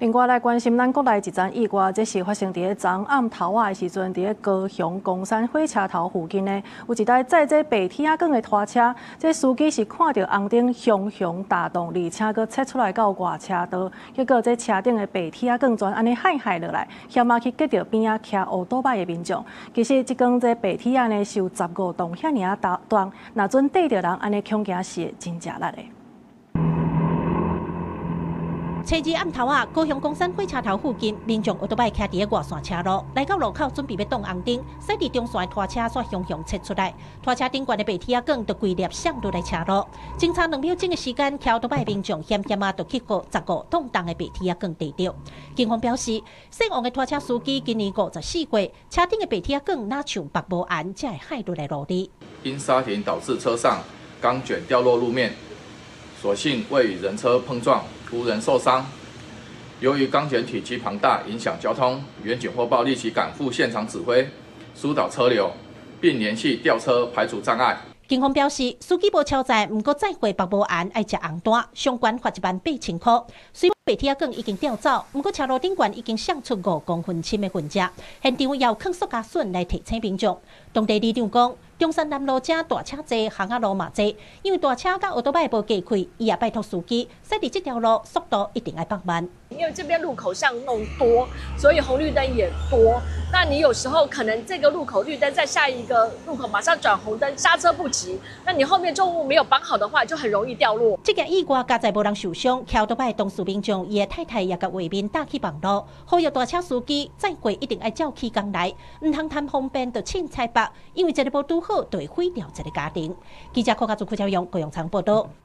另外来关心咱国内一桩意外，这是发生伫昨暗头仔的时阵，伫高雄公山火车头附近呢，有一台载这白铁仔钢的拖车，这司机是看到红灯熊打动，而且佫切出来到外车道，结果这车顶的白铁仔钢全安尼害落来，险啊去夹到边仔骑乌多摆的民众。其实这根这白铁仔呢，是有15栋遐尔啊重，若准缀着人安尼恐惊是真正力的。 初二暗头啊，高雄公山火车头附近，民众乌多摆徛伫个外线车路，来到路口准备要动红灯，驶伫中线的拖车煞熊切出来，拖车顶悬的白铁仔钢就规粒闪落来车路。仅差2秒钟的时间，徛乌多摆民众险啊就去过15栋重的白铁仔钢地着。警方表示，姓王的拖车司机今年54岁，车顶的白铁仔钢哪像白无絚，才会害落来路里。因刹停导致车上钢卷掉落路面，所幸未与人车碰撞。 无人受伤。由于钢卷体积庞大，影响交通，远警获报立即赶赴现场指挥，疏导车流，并联系吊车排除障碍。警方表示，司机无超载，不过载回白无絚，爱食红单，相关罚18000块。虽白铁仔钢已经调走，不过车路顶悬已经闪出5公分深的痕迹，现场要抗塑胶笋来提醒民众。当地里长讲。 中山南路正大车多，巷仔路嘛多，因为大车甲乌多摆无加开，伊也拜托司机，驶伫这条路速度一定要放慢。因为这边路口巷弄多，所以红绿灯也多。那你有时候可能这个路口绿灯，在下一个路口马上转红灯，刹车不及，那你后面重物没有绑好的话，就很容易掉落。这件意外加在无人受伤，徛乌多摆当事民众伊的太太也甲画面打去网络，呼吁大车司机载过一定要照起工来，唔通贪方便就凊彩白，因为这个无拄好。 就会毁掉这个家庭。记者柯家做邱朝阳、高阳昌报道。